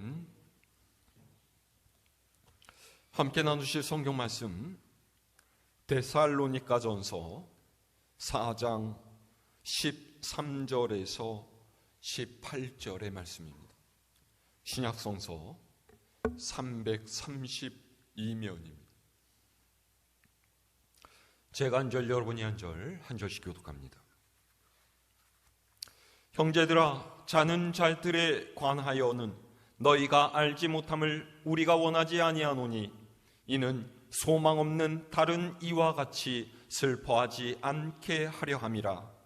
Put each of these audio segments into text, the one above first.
여러분, 함께 나누실 성경 말씀 데살로니가전서 4장 13절에서 18절의 말씀입니다. 신약성서 332면입니다. 제가 한 절, 여러분이 한 절, 한 절씩 교독합니다. 형제들아, 자는 자들에 관하여는 너희가 알지 못함을 우리가 원하지 아니하노니 이는 소망 없는 다른 이와 같이 슬퍼하지 않게 하려 함이라.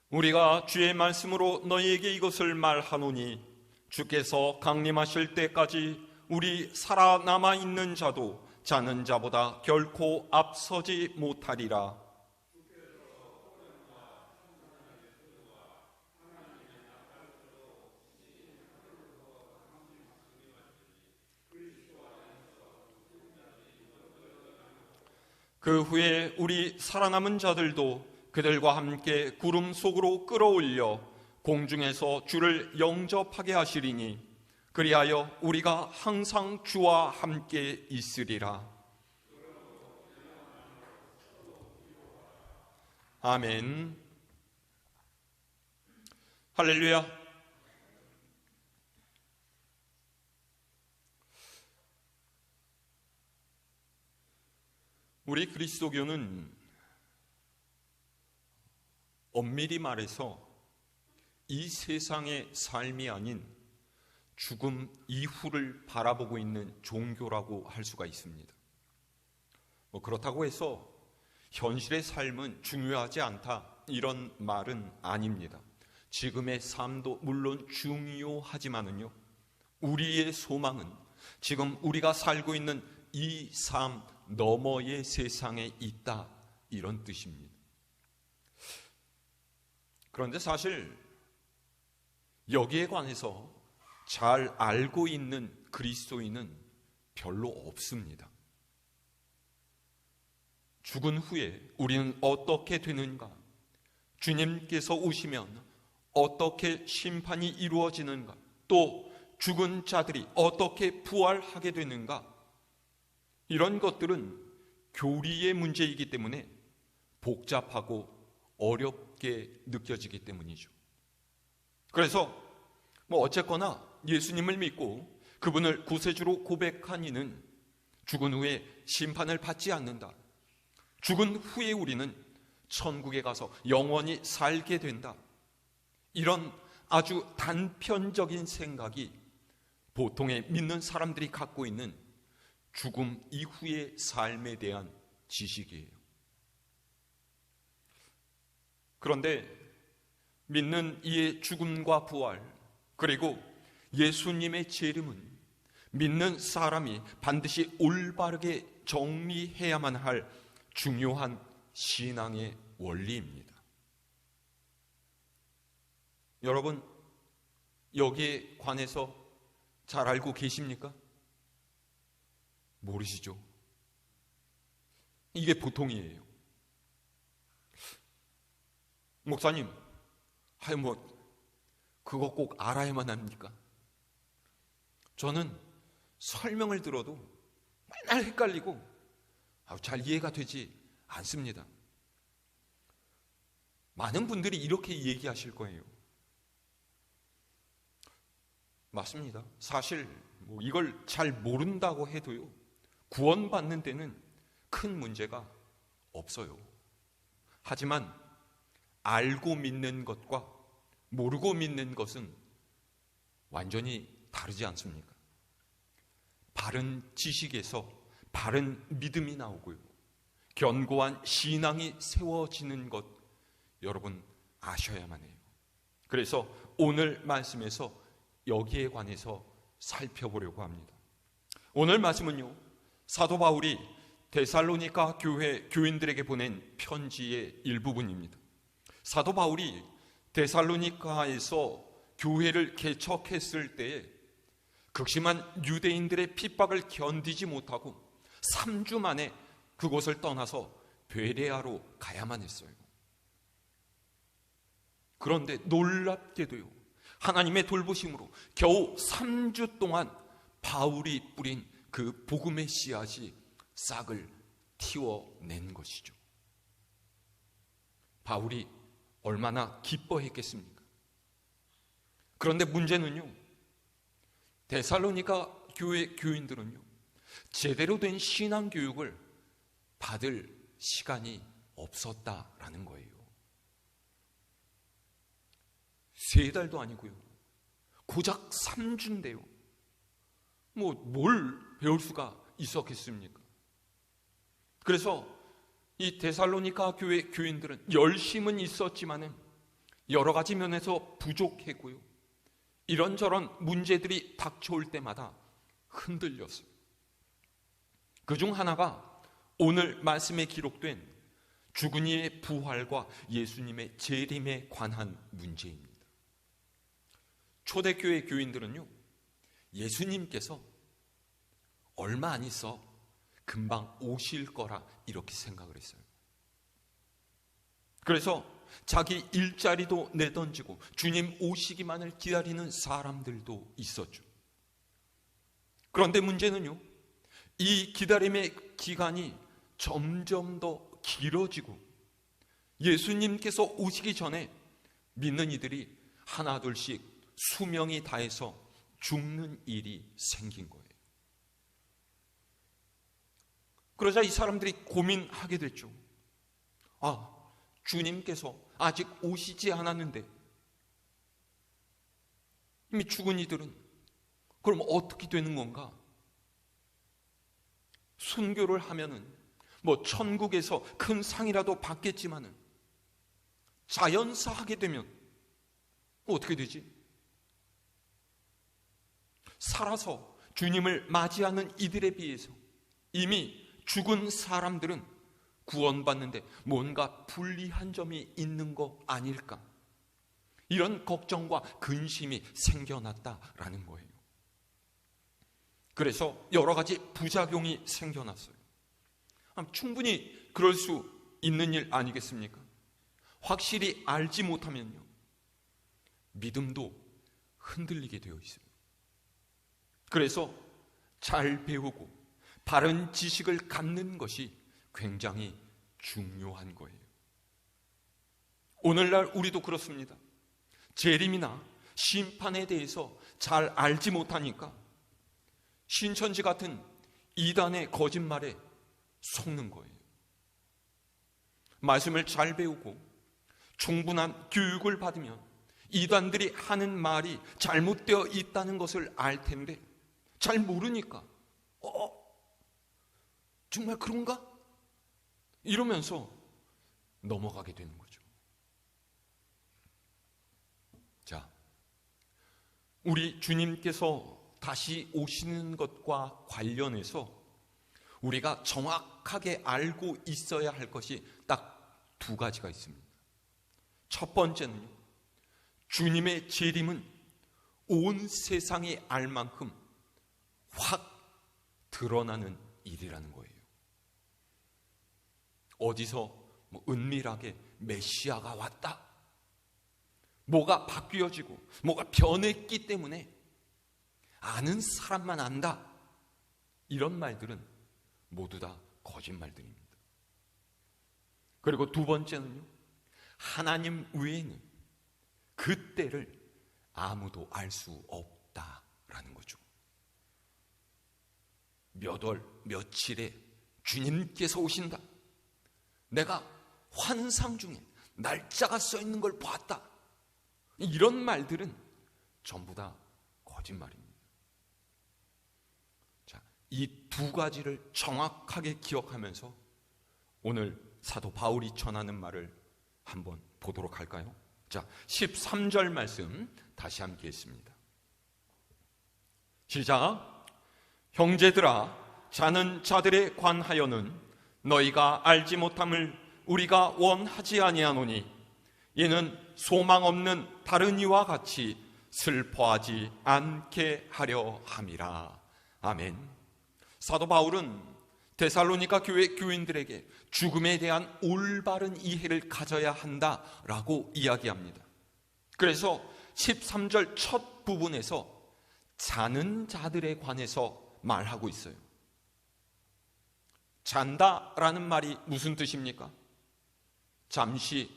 우리가 주의 말씀으로 너희에게 이것을 말하노니 주께서 강림하실 때까지 우리 살아남아 있는 자도 자는 자보다 결코 앞서지 못하리라. 그 후에 우리 살아남은 자들도 그들과 함께 구름 속으로 끌어올려 공중에서 주를 영접하게 하시리니 그리하여 우리가 항상 주와 함께 있으리라. 아멘. 할렐루야. 우리 그리스도교는 엄밀히 말해서 이 세상의 삶이 아닌 죽음 이후를 바라보고 있는 종교라고 할 수가 있습니다. 그렇다고 해서 현실의 삶은 중요하지 않다, 이런 말은 아닙니다. 지금의 삶도 물론 중요하지만은요, 우리의 소망은 지금 우리가 살고 있는 이 삶 너머의 세상에 있다, 이런 뜻입니다. 그런데 사실 여기에 관해서 잘 알고 있는 그리스도인은 별로 없습니다. 죽은 후에 우리는 어떻게 되는가? 주님께서 오시면 어떻게 심판이 이루어지는가? 또 죽은 자들이 어떻게 부활하게 되는가? 이런 것들은 교리의 문제이기 때문에 복잡하고 어렵게 느껴지기 때문이죠. 그래서 어쨌거나 예수님을 믿고 그분을 구세주로 고백한 이는 죽은 후에 심판을 받지 않는다. 죽은 후에 우리는 천국에 가서 영원히 살게 된다. 이런 아주 단편적인 생각이 보통의 믿는 사람들이 갖고 있는 죽음 이후의 삶에 대한 지식이에요. 그런데 믿는 이의 죽음과 부활, 그리고 예수님의 재림은 믿는 사람이 반드시 올바르게 정리해야만 할 중요한 신앙의 원리입니다. 여러분, 여기에 관해서 잘 알고 계십니까? 모르시죠? 이게 보통이에요. 목사님, 그거 꼭 알아야만 합니까? 저는 설명을 들어도 맨날 헷갈리고 잘 이해가 되지 않습니다. 많은 분들이 이렇게 얘기하실 거예요. 맞습니다. 사실 이걸 잘 모른다고 해도요, 구원받는 데는 큰 문제가 없어요. 하지만 알고 믿는 것과 모르고 믿는 것은 완전히 다르지 않습니까? 바른 지식에서 바른 믿음이 나오고요, 견고한 신앙이 세워지는 것, 여러분 아셔야만 해요. 그래서 오늘 말씀에서 여기에 관해서 살펴보려고 합니다. 오늘 말씀은요, 사도 바울이 데살로니가 교회 교인들에게 보낸 편지의 일부분입니다. 사도 바울이 데살로니가에서 교회를 개척했을 때에 극심한 유대인들의 핍박을 견디지 못하고 3주 만에 그곳을 떠나서 베레아로 가야만 했어요. 그런데 놀랍게도요, 하나님의 돌보심으로 겨우 3주 동안 바울이 뿌린 그 복음의 씨앗이 싹을 틔워낸 것이죠. 바울이 얼마나 기뻐했겠습니까? 그런데 문제는요, 데살로니가 교회 교인들은요, 제대로 된 신앙 교육을 받을 시간이 없었다라는 거예요. 3달도 아니고요, 고작 3주인데요. 뭘 배울 수가 있었겠습니까? 그래서 이 데살로니가 교회 교인들은 열심은 있었지만은 여러 가지 면에서 부족했고요, 이런저런 문제들이 닥쳐올 때마다 흔들렸어요. 그중 하나가 오늘 말씀에 기록된 죽은 이의 부활과 예수님의 재림에 관한 문제입니다. 초대교회 교인들은요, 예수님께서 얼마 안 있어 금방 오실 거라 이렇게 생각을 했어요. 그래서 자기 일자리도 내던지고 주님 오시기만을 기다리는 사람들도 있었죠. 그런데 문제는요, 이 기다림의 기간이 점점 더 길어지고 예수님께서 오시기 전에 믿는 이들이 하나 둘씩 수명이 다해서 죽는 일이 생긴 거예요. 그러자 이 사람들이 고민하게 됐죠. 주님께서 아직 오시지 않았는데 이미 죽은 이들은 그럼 어떻게 되는 건가? 순교를 하면은 천국에서 큰 상이라도 받겠지만은 자연사하게 되면 어떻게 되지? 살아서 주님을 맞이하는 이들에 비해서 이미 죽은 사람들은 구원받는데 뭔가 불리한 점이 있는 거 아닐까? 이런 걱정과 근심이 생겨났다라는 거예요. 그래서 여러 가지 부작용이 생겨났어요. 충분히 그럴 수 있는 일 아니겠습니까? 확실히 알지 못하면요, 믿음도 흔들리게 되어 있어요. 그래서 잘 배우고 바른 지식을 갖는 것이 굉장히 중요한 거예요. 오늘날 우리도 그렇습니다. 재림이나 심판에 대해서 잘 알지 못하니까 신천지 같은 이단의 거짓말에 속는 거예요. 말씀을 잘 배우고 충분한 교육을 받으면 이단들이 하는 말이 잘못되어 있다는 것을 알 텐데 잘 모르니까 정말 그런가? 이러면서 넘어가게 되는 거죠. 자, 우리 주님께서 다시 오시는 것과 관련해서 우리가 정확하게 알고 있어야 할 것이 딱 2가지가 있습니다. 첫 번째는요, 주님의 재림은 온 세상이 알 만큼 확 드러나는 일이라는 거예요. 어디서 은밀하게 메시아가 왔다, 뭐가 바뀌어지고 뭐가 변했기 때문에 아는 사람만 안다, 이런 말들은 모두 다 거짓말들입니다. 그리고 2번째는요, 하나님 외에는 그 때를 아무도 알 수 없다라는 거죠. 몇 월 며칠에 주님께서 오신다, 내가 환상 중에 날짜가 써 있는 걸 봤다, 이런 말들은 전부 다 거짓말입니다. 자, 이 2가지를 정확하게 기억하면서 오늘 사도 바울이 전하는 말을 한번 보도록 할까요? 자, 13절 말씀 다시 함께 읽습니다. 시작. 형제들아, 자는 자들에 관하여는 너희가 알지 못함을 우리가 원하지 아니하노니 이는 소망 없는 다른 이와 같이 슬퍼하지 않게 하려 함이라. 아멘. 사도 바울은 데살로니가 교회 교인들에게 죽음에 대한 올바른 이해를 가져야 한다라고 이야기합니다. 그래서 13절 첫 부분에서 자는 자들에 관해서 말하고 있어요. 잔다라는 말이 무슨 뜻입니까? 잠시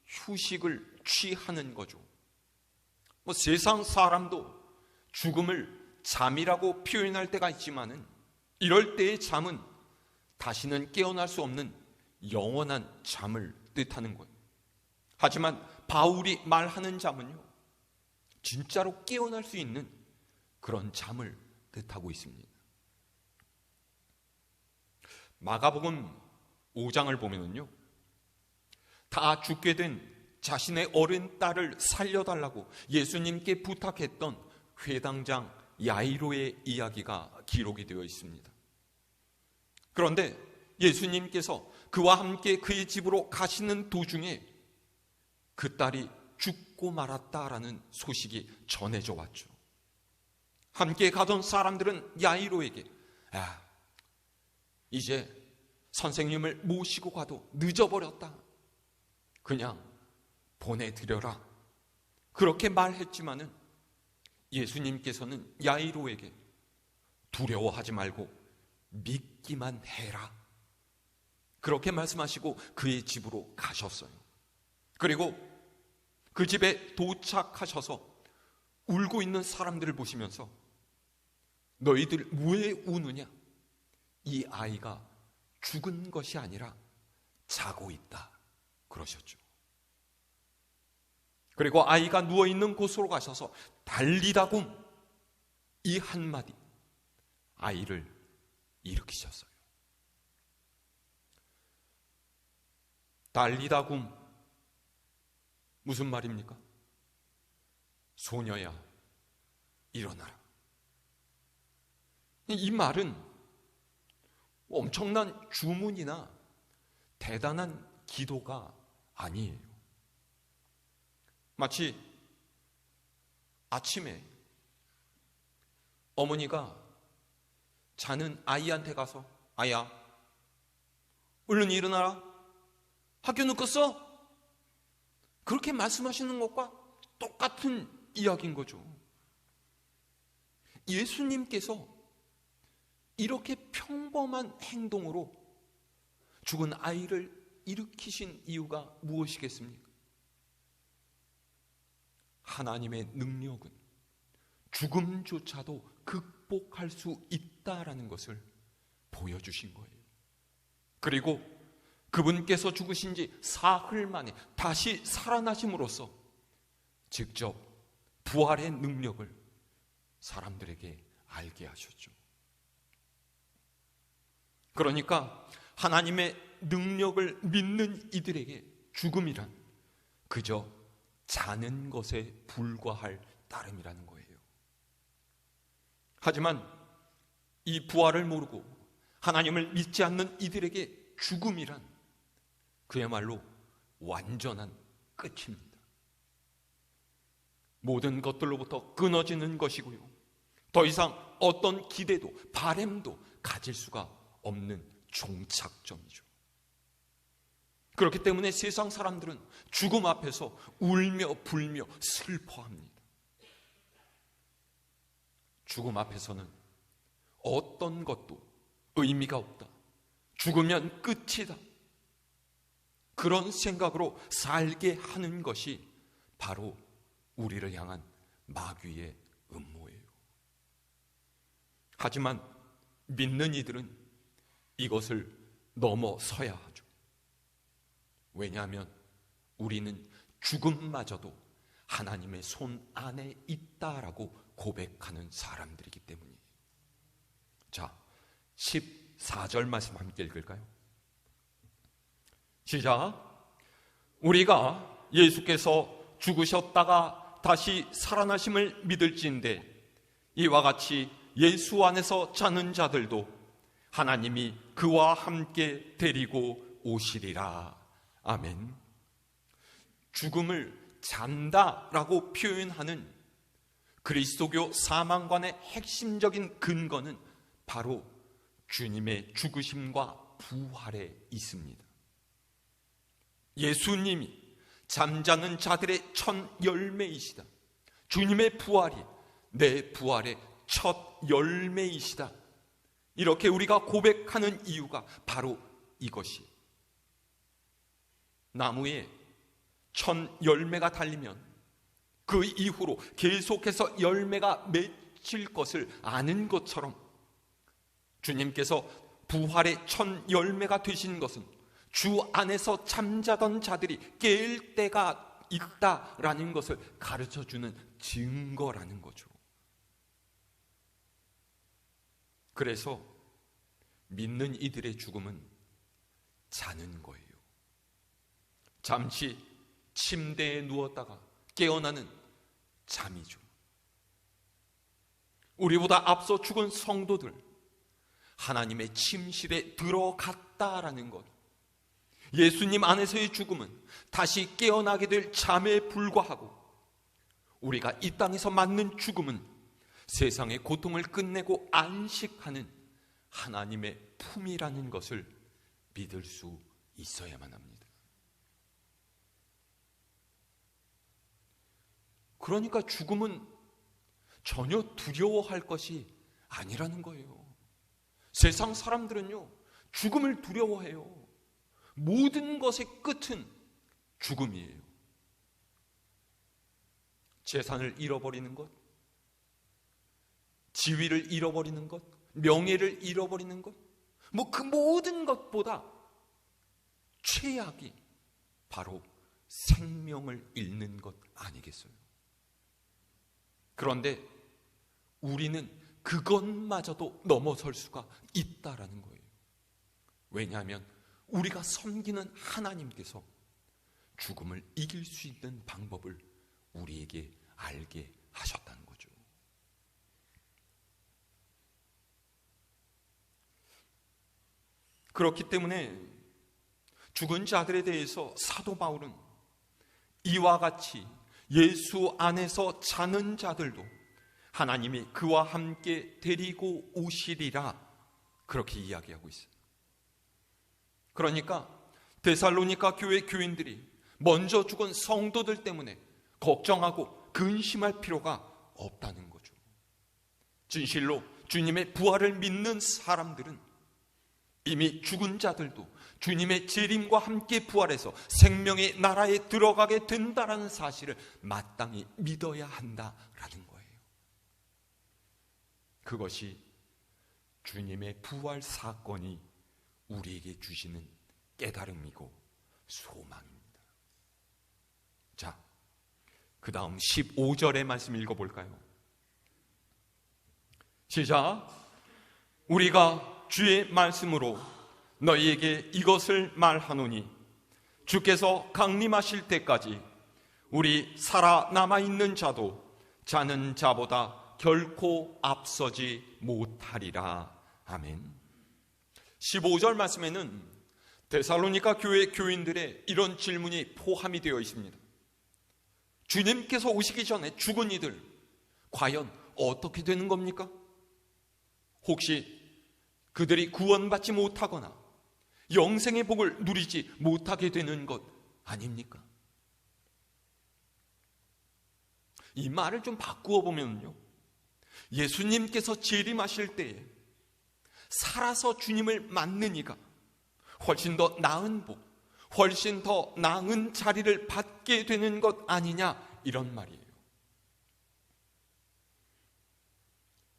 휴식을 취하는 거죠. 세상 사람도 죽음을 잠이라고 표현할 때가 있지만은 이럴 때의 잠은 다시는 깨어날 수 없는 영원한 잠을 뜻하는 거예요. 하지만 바울이 말하는 잠은요, 진짜로 깨어날 수 있는 그런 잠을 뜻하고 있습니다. 마가복음 5장을 보면은요, 다 죽게 된 자신의 어린 딸을 살려달라고 예수님께 부탁했던 회당장 야이로의 이야기가 기록이 되어 있습니다. 그런데 예수님께서 그와 함께 그의 집으로 가시는 도중에 그 딸이 죽고 말았다라는 소식이 전해져 왔죠. 함께 가던 사람들은 야이로에게 이제 선생님을 모시고 가도 늦어버렸다, 그냥 보내드려라, 그렇게 말했지만은 예수님께서는 야이로에게 두려워하지 말고 믿기만 해라, 그렇게 말씀하시고 그의 집으로 가셨어요. 그리고 그 집에 도착하셔서 울고 있는 사람들을 보시면서 너희들 왜 우느냐? 이 아이가 죽은 것이 아니라 자고 있다, 그러셨죠. 그리고 아이가 누워있는 곳으로 가셔서 달리다굼, 이 한마디, 아이를 일으키셨어요. 달리다굼, 무슨 말입니까? 소녀야, 일어나라. 이 말은 엄청난 주문이나 대단한 기도가 아니에요. 마치 아침에 어머니가 자는 아이한테 가서 아야, 얼른 일어나라, 학교 늦었어, 그렇게 말씀하시는 것과 똑같은 이야기인 거죠. 예수님께서 이렇게 평범한 행동으로 죽은 아이를 일으키신 이유가 무엇이겠습니까? 하나님의 능력은 죽음조차도 극복할 수 있다라는 것을 보여주신 거예요. 그리고 그분께서 죽으신 지 사흘 만에 다시 살아나심으로써 직접 부활의 능력을 사람들에게 알게 하셨죠. 그러니까 하나님의 능력을 믿는 이들에게 죽음이란 그저 자는 것에 불과할 따름이라는 거예요. 하지만 이 부활을 모르고 하나님을 믿지 않는 이들에게 죽음이란 그야말로 완전한 끝입니다. 모든 것들로부터 끊어지는 것이고요, 더 이상 어떤 기대도 바램도 가질 수가 없는 종착점이죠. 그렇기 때문에 세상 사람들은 죽음 앞에서 울며 불며 슬퍼합니다. 죽음 앞에서는 어떤 것도 의미가 없다, 죽으면 끝이다, 그런 생각으로 살게 하는 것이 바로 우리를 향한 마귀의 음모예요. 하지만 믿는 이들은 이것을 넘어서야 하죠. 왜냐하면 우리는 죽음마저도 하나님의 손 안에 있다라고 고백하는 사람들이기 때문이에요. 자, 14절 말씀 함께 읽을까요? 시작. 우리가 예수께서 죽으셨다가 다시 살아나심을 믿을지인데 이와 같이 예수 안에서 자는 자들도 하나님이 그와 함께 데리고 오시리라. 아멘. 죽음을 잔다라고 표현하는 그리스도교 사망관의 핵심적인 근거는 바로 주님의 죽으심과 부활에 있습니다. 예수님이 잠자는 자들의 첫 열매이시다. 주님의 부활이 내 부활의 첫 열매이시다. 이렇게 우리가 고백하는 이유가 바로 이것이, 나무에 첫 열매가 달리면 그 이후로 계속해서 열매가 맺힐 것을 아는 것처럼 주님께서 부활의 첫 열매가 되신 것은 주 안에서 잠자던 자들이 깰 때가 있다라는 것을 가르쳐주는 증거라는 거죠. 그래서 믿는 이들의 죽음은 자는 거예요. 잠시 침대에 누웠다가 깨어나는 잠이죠. 우리보다 앞서 죽은 성도들, 하나님의 침실에 들어갔다라는 것, 예수님 안에서의 죽음은 다시 깨어나게 될 잠에 불과하고, 우리가 이 땅에서 맞는 죽음은 세상의 고통을 끝내고 안식하는 하나님의 품이라는 것을 믿을 수 있어야만 합니다. 그러니까 죽음은 전혀 두려워할 것이 아니라는 거예요. 세상 사람들은요, 죽음을 두려워해요. 모든 것의 끝은 죽음이에요. 재산을 잃어버리는 것, 지위를 잃어버리는 것, 명예를 잃어버리는 것, 그 모든 것보다 최악이 바로 생명을 잃는 것 아니겠어요? 그런데 우리는 그것마저도 넘어설 수가 있다라는 거예요. 왜냐하면 우리가 섬기는 하나님께서 죽음을 이길 수 있는 방법을 우리에게 알게 하셨다는 거죠. 그렇기 때문에 죽은 자들에 대해서 사도 바울은 이와 같이 예수 안에서 자는 자들도 하나님이 그와 함께 데리고 오시리라, 그렇게 이야기하고 있어요. 그러니까 데살로니가 교회 교인들이 먼저 죽은 성도들 때문에 걱정하고 근심할 필요가 없다는 거죠. 진실로 주님의 부활을 믿는 사람들은 이미 죽은 자들도 주님의 재림과 함께 부활해서 생명의 나라에 들어가게 된다라는 사실을 마땅히 믿어야 한다라는 거예요. 그것이 주님의 부활 사건이 우리에게 주시는 깨달음이고 소망입니다. 자, 그 다음 15절의 말씀 읽어볼까요? 시작. 우리가 주의 말씀으로 너희에게 이것을 말하노니 주께서 강림하실 때까지 우리 살아남아 있는 자도 자는 자보다 결코 앞서지 못하리라. 아멘. 15절 말씀에는 데살로니가 교회 교인들의 이런 질문이 포함이 되어 있습니다. 주님께서 오시기 전에 죽은 이들 과연 어떻게 되는 겁니까? 혹시 그들이 구원받지 못하거나 영생의 복을 누리지 못하게 되는 것 아닙니까? 이 말을 좀 바꾸어 보면요, 예수님께서 재림하실 때에 살아서 주님을 맞는 이가 훨씬 더 나은 복, 훨씬 더 나은 자리를 받게 되는 것 아니냐, 이런 말이에요.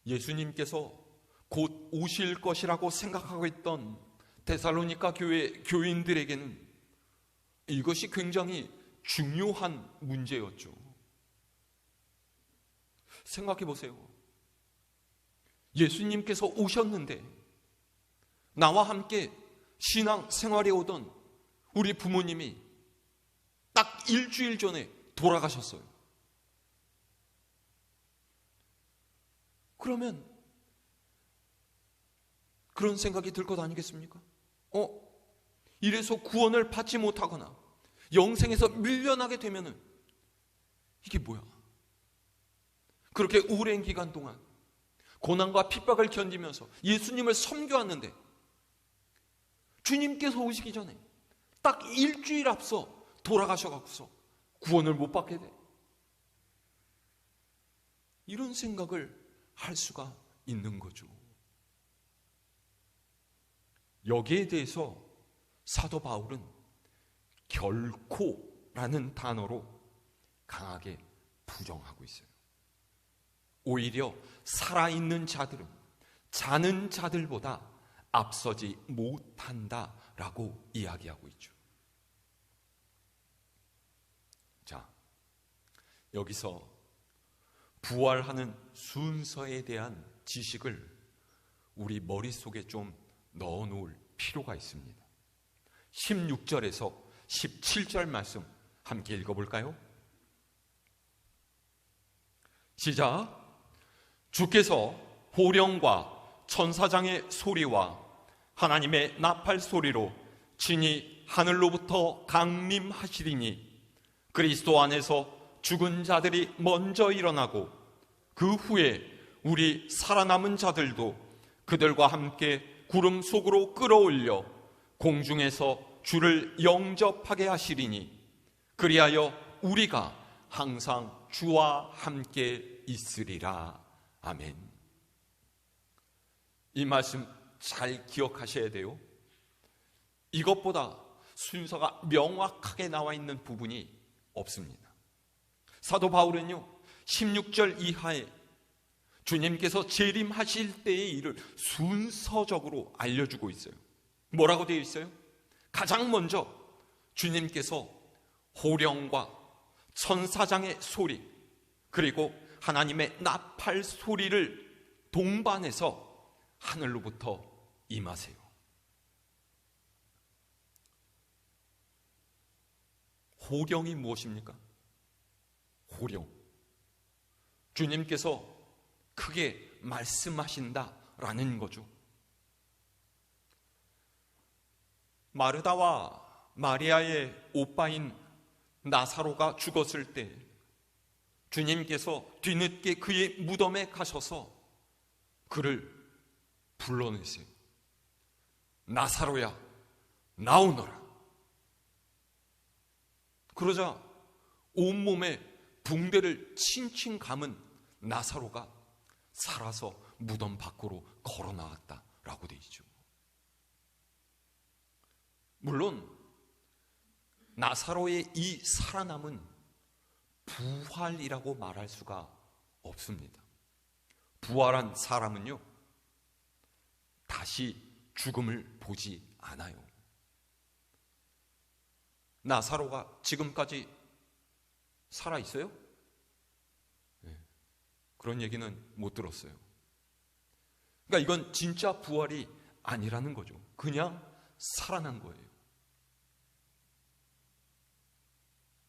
예수님께서 곧 오실 것이라고 생각하고 있던 데살로니가 교회 교인들에게는 이것이 굉장히 중요한 문제였죠. 생각해 보세요. 예수님께서 오셨는데 나와 함께 신앙 생활에 오던 우리 부모님이 딱 일주일 전에 돌아가셨어요. 그러면 그런 생각이 들 것 아니겠습니까? 이래서 구원을 받지 못하거나 영생에서 밀려나게 되면은 이게 뭐야? 그렇게 오랜 기간 동안 고난과 핍박을 견디면서 예수님을 섬겨왔는데 주님께서 오시기 전에 딱 일주일 앞서 돌아가셔갖고서 구원을 못 받게 돼. 이런 생각을 할 수가 있는 거죠. 여기에 대해서 사도 바울은 결코라는 단어로 강하게 부정하고 있어요. 오히려 살아있는 자들은 자는 자들보다 앞서지 못한다라고 이야기하고 있죠. 자, 여기서 부활하는 순서에 대한 지식을 우리 머릿속에 좀 넣어놓을 필요가 있습니다. 16절에서 17절 말씀 함께 읽어볼까요? 시작. 주께서 호령과 천사장의 소리와 하나님의 나팔 소리로 친히 하늘로부터 강림하시리니 그리스도 안에서 죽은 자들이 먼저 일어나고 그 후에 우리 살아남은 자들도 그들과 함께 구름 속으로 끌어올려 공중에서 주를 영접하게 하시리니 그리하여 우리가 항상 주와 함께 있으리라. 아멘. 이 말씀 잘 기억하셔야 돼요. 이것보다 순서가 명확하게 나와 있는 부분이 없습니다. 사도 바울은요 16절 이하에 주님께서 재림하실 때의 일을 순서적으로 알려주고 있어요. 뭐라고 되어 있어요? 가장 먼저 주님께서 호령과 천사장의 소리 그리고 하나님의 나팔 소리를 동반해서 하늘로부터 임하세요. 호령이 무엇입니까? 호령. 주님께서 크게 말씀하신다라는 거죠. 마르다와 마리아의 오빠인 나사로가 죽었을 때 주님께서 뒤늦게 그의 무덤에 가셔서 그를 불러내세요. 나사로야, 나오너라. 그러자 온몸에 붕대를 칭칭 감은 나사로가 살아서 무덤 밖으로 걸어 나왔다라고 되어 있죠. 물론 나사로의 이 살아남은 부활이라고 말할 수가 없습니다. 부활한 사람은요 다시 죽음을 보지 않아요. 나사로가 지금까지 살아 있어요? 네, 그런 얘기는 못 들었어요. 그러니까 이건 진짜 부활이 아니라는 거죠. 그냥 살아난 거예요.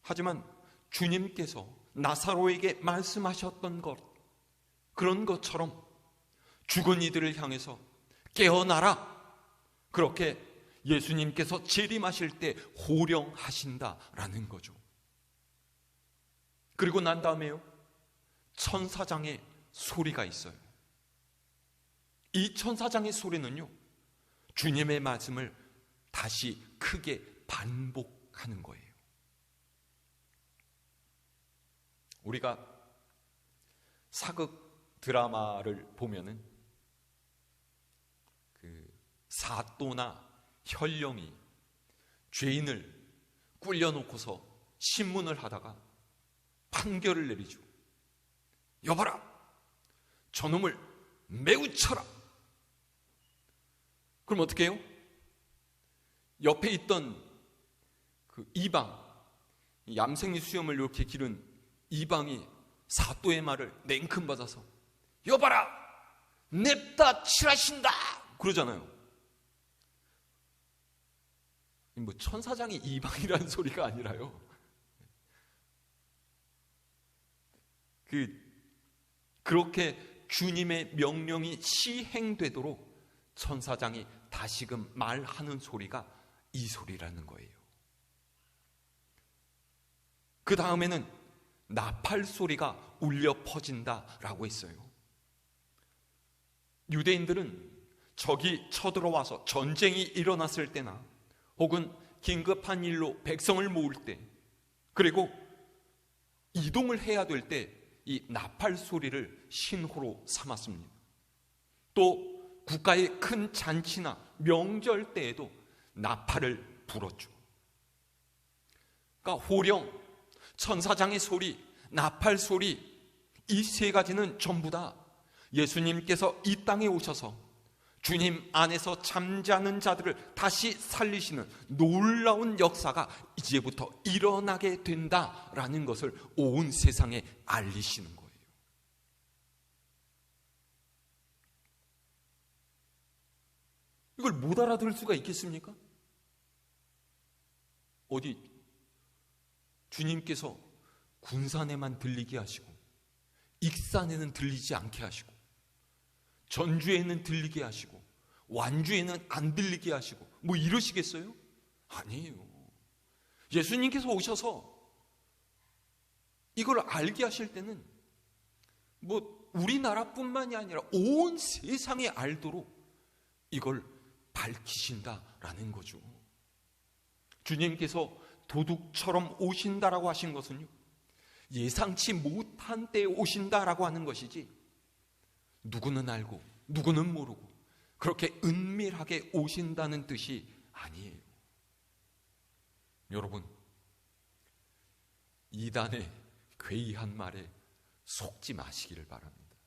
하지만 주님께서 나사로에게 말씀하셨던 것, 그런 것처럼 죽은 이들을 향해서 깨어나라, 그렇게 예수님께서 재림하실 때 호령하신다라는 거죠. 그리고 난 다음에요 천사장의 소리가 있어요. 이 천사장의 소리는요 주님의 말씀을 다시 크게 반복하는 거예요. 우리가 사극 드라마를 보면은 그 사또나 현령이 죄인을 꿀려놓고서 신문을 하다가 판결을 내리죠. 여봐라, 저놈을 매우 쳐라. 그럼 어떻게 해요? 옆에 있던 그 이방, 얌생이 수염을 이렇게 기른 이방이 사또의 말을 냉큼 받아서 여봐라, 냅다 칠하신다 그러잖아요. 뭐 천사장이 이방이라는 소리가 아니라요, 그렇게 주님의 명령이 시행되도록 천사장이 다시금 말하는 소리가 이 소리라는 거예요. 그 다음에는 나팔 소리가 울려 퍼진다라고 했어요. 유대인들은 적이 쳐들어와서 전쟁이 일어났을 때나 혹은 긴급한 일로 백성을 모을 때, 그리고 이동을 해야 될 때 이 나팔 소리를 신호로 삼았습니다. 또 국가의 큰 잔치나 명절 때에도 나팔을 불었죠. 그러니까 호령, 천사장의 소리, 나팔 소리, 이 세 가지는 전부 다 예수님께서 이 땅에 오셔서 주님 안에서 잠자는 자들을 다시 살리시는 놀라운 역사가 이제부터 일어나게 된다라는 것을 온 세상에 알리시는 거예요. 이걸 못 알아들을 수가 있겠습니까? 어디 주님께서 군산에만 들리게 하시고 익산에는 들리지 않게 하시고 전주에는 들리게 하시고 완주에는 안 들리게 하시고 뭐 이러시겠어요? 아니에요. 예수님께서 오셔서 이걸 알게 하실 때는 뭐 우리나라뿐만이 아니라 온 세상에 알도록 이걸 밝히신다라는 거죠. 주님께서 도둑처럼 오신다라고 하신 것은요, 예상치 못한 때에 오신다라고 하는 것이지, 누구는 알고 누구는 모르고 그렇게 은밀하게 오신다는 뜻이 아니에요. 여러분, 이단의 괴이한 말에 속지 마시기를 바랍니다.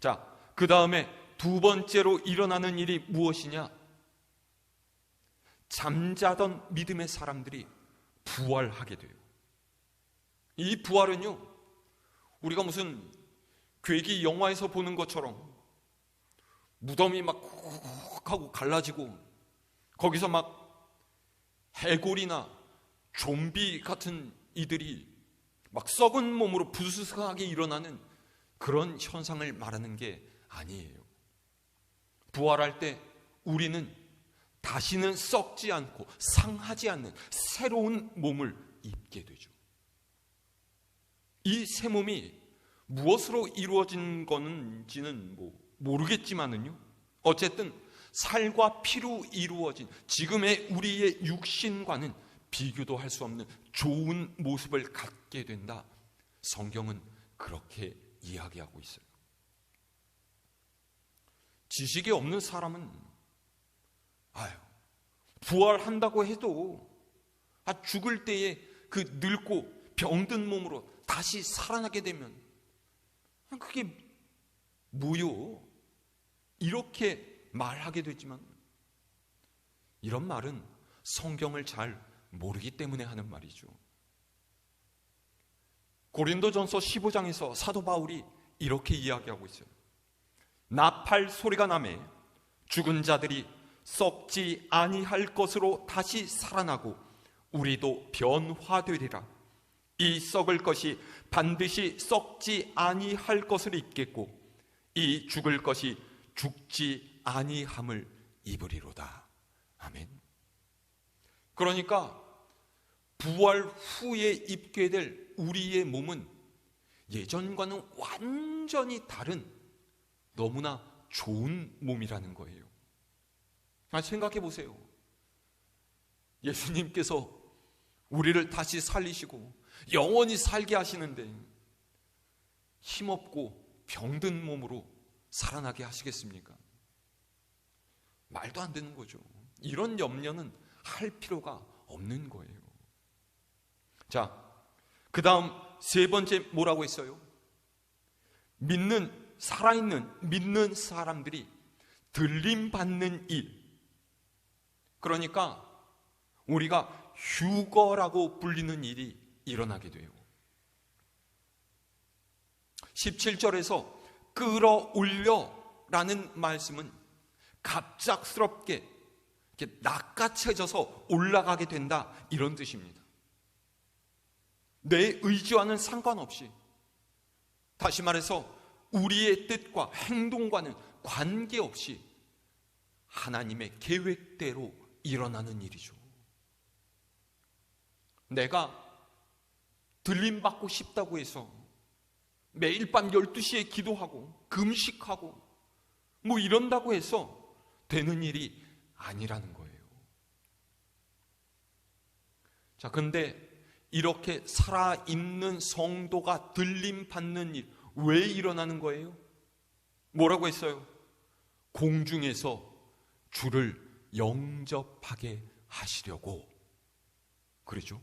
자, 그 다음에 두 번째로 일어나는 일이 무엇이냐? 잠자던 믿음의 사람들이 부활하게 돼요. 이 부활은요, 우리가 무슨 괴기 영화에서 보는 것처럼 무덤이 막 콕 하고 갈라지고 거기서 막 해골이나 좀비 같은 이들이 막 썩은 몸으로 부스스하게 일어나는 그런 현상을 말하는 게 아니에요. 부활할 때 우리는 다시는 썩지 않고 상하지 않는 새로운 몸을 입게 되죠. 이 새 몸이 무엇으로 이루어진 건지는 모르겠지만은요, 어쨌든 살과 피로 이루어진 지금의 우리의 육신과는 비교도 할 수 없는 좋은 모습을 갖게 된다. 성경은 그렇게 이야기하고 있어요. 지식이 없는 사람은 부활한다고 해도 죽을 때에 그 늙고 병든 몸으로 다시 살아나게 되면 그게 뭐요? 이렇게 말하게 되지만, 이런 말은 성경을 잘 모르기 때문에 하는 말이죠. 고린도전서 15장에서 사도 바울이 이렇게 이야기하고 있어요. 나팔 소리가 나매 죽은 자들이 썩지 아니할 것으로 다시 살아나고 우리도 변화되리라. 이 썩을 것이 반드시 썩지 아니할 것을 입겠고 이 죽을 것이 죽지 아니함을 입으리로다. 아멘. 그러니까 부활 후에 입게 될 우리의 몸은 예전과는 완전히 다른 너무나 좋은 몸이라는 거예요. 생각해 보세요. 예수님께서 우리를 다시 살리시고 영원히 살게 하시는데 힘없고 병든 몸으로 살아나게 하시겠습니까? 말도 안 되는 거죠. 이런 염려는 할 필요가 없는 거예요. 자, 그 다음 세 번째 뭐라고 했어요? 살아있는 믿는 사람들이 들림받는 일, 그러니까 우리가 휴거라고 불리는 일이 일어나게 돼요. 17절에서 끌어올려라는 말씀은 갑작스럽게 이렇게 낚아채져서 올라가게 된다, 이런 뜻입니다. 내 의지와는 상관없이, 다시 말해서 우리의 뜻과 행동과는 관계없이 하나님의 계획대로 일어나는 일이죠. 내가 들림받고 싶다고 해서 매일 밤 12시에 기도하고 금식하고 뭐 이런다고 해서 되는 일이 아니라는 거예요. 자, 근데 이렇게 살아있는 성도가 들림받는 일, 왜 일어나는 거예요? 뭐라고 했어요? 공중에서 주를 영접하게 하시려고. 그러죠?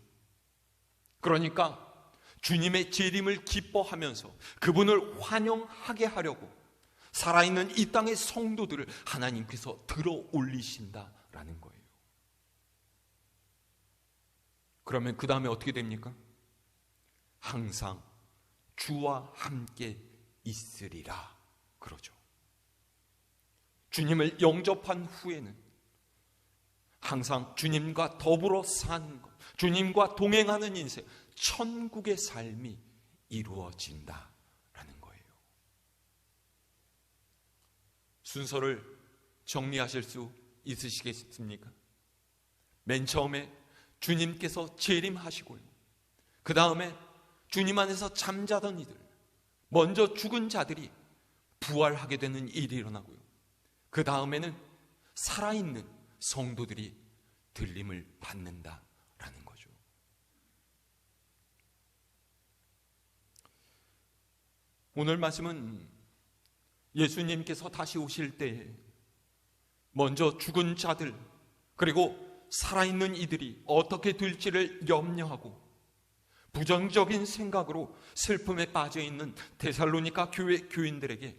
그러니까 주님의 재림을 기뻐하면서 그분을 환영하게 하려고 살아있는 이 땅의 성도들을 하나님께서 들어 올리신다라는 거예요. 그러면 그 다음에 어떻게 됩니까? 항상 주와 함께 있으리라 그러죠. 주님을 영접한 후에는 항상 주님과 더불어 사는 것, 주님과 동행하는 인생, 천국의 삶이 이루어진다라는 거예요. 순서를 정리하실 수 있으시겠습니까? 맨 처음에 주님께서 재림하시고요, 그 다음에 주님 안에서 잠자던 이들, 먼저 죽은 자들이 부활하게 되는 일이 일어나고요, 그 다음에는 살아있는 성도들이 들림을 받는다라는 거죠. 오늘 말씀은 예수님께서 다시 오실 때에 먼저 죽은 자들, 그리고 살아있는 이들이 어떻게 될지를 염려하고 부정적인 생각으로 슬픔에 빠져있는 데살로니가 교회 교인들에게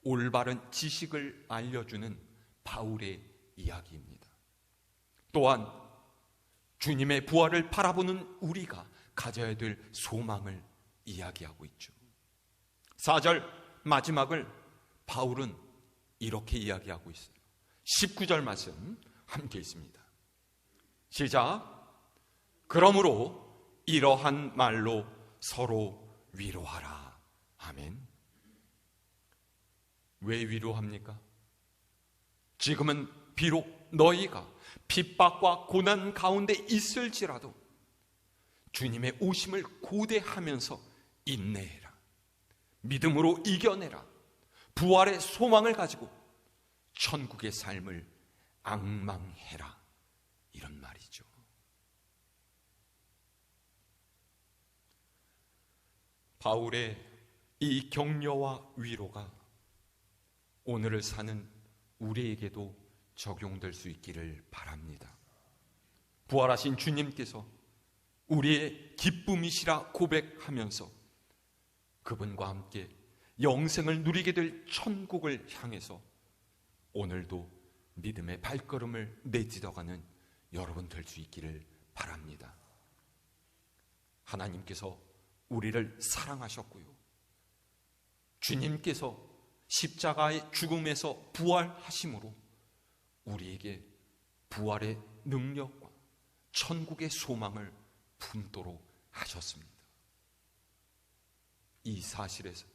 올바른 지식을 알려주는 바울의 이야기입니다. 또한 주님의 부활을 바라보는 우리가 가져야 될 소망을 이야기하고 있죠. 4절 마지막을 바울은 이렇게 이야기하고 있어요. 19절 말씀 함께 있습니다. 시작. 그러므로 이러한 말로 서로 위로하라. 아멘. 왜 위로합니까? 지금은 비록 너희가 핍박과 고난 가운데 있을지라도 주님의 오심을 고대하면서 인내해라. 믿음으로 이겨내라. 부활의 소망을 가지고 천국의 삶을 앙망해라. 이런 말이죠. 바울의 이 격려와 위로가 오늘을 사는 우리에게도 적용될 수 있기를 바랍니다. 부활하신 주님께서 우리의 기쁨이시라 고백하면서 그분과 함께 영생을 누리게 될 천국을 향해서 오늘도 믿음의 발걸음을 내딛어가는 여러분 될 수 있기를 바랍니다. 하나님께서 우리를 사랑하셨고요, 주님께서 십자가의 죽음에서 부활하심으로 우리에게 부활의 능력과 천국의 소망을 품도록 하셨습니다. 이 사실에서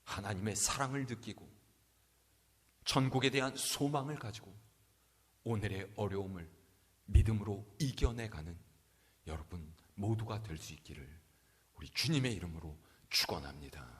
하나님의 사랑을 느끼고 천국에 대한 소망을 가지고 오늘의 어려움을 믿음으로 이겨내가는 여러분 모두가 될 수 있기를 우리 주님의 이름으로 축원합니다.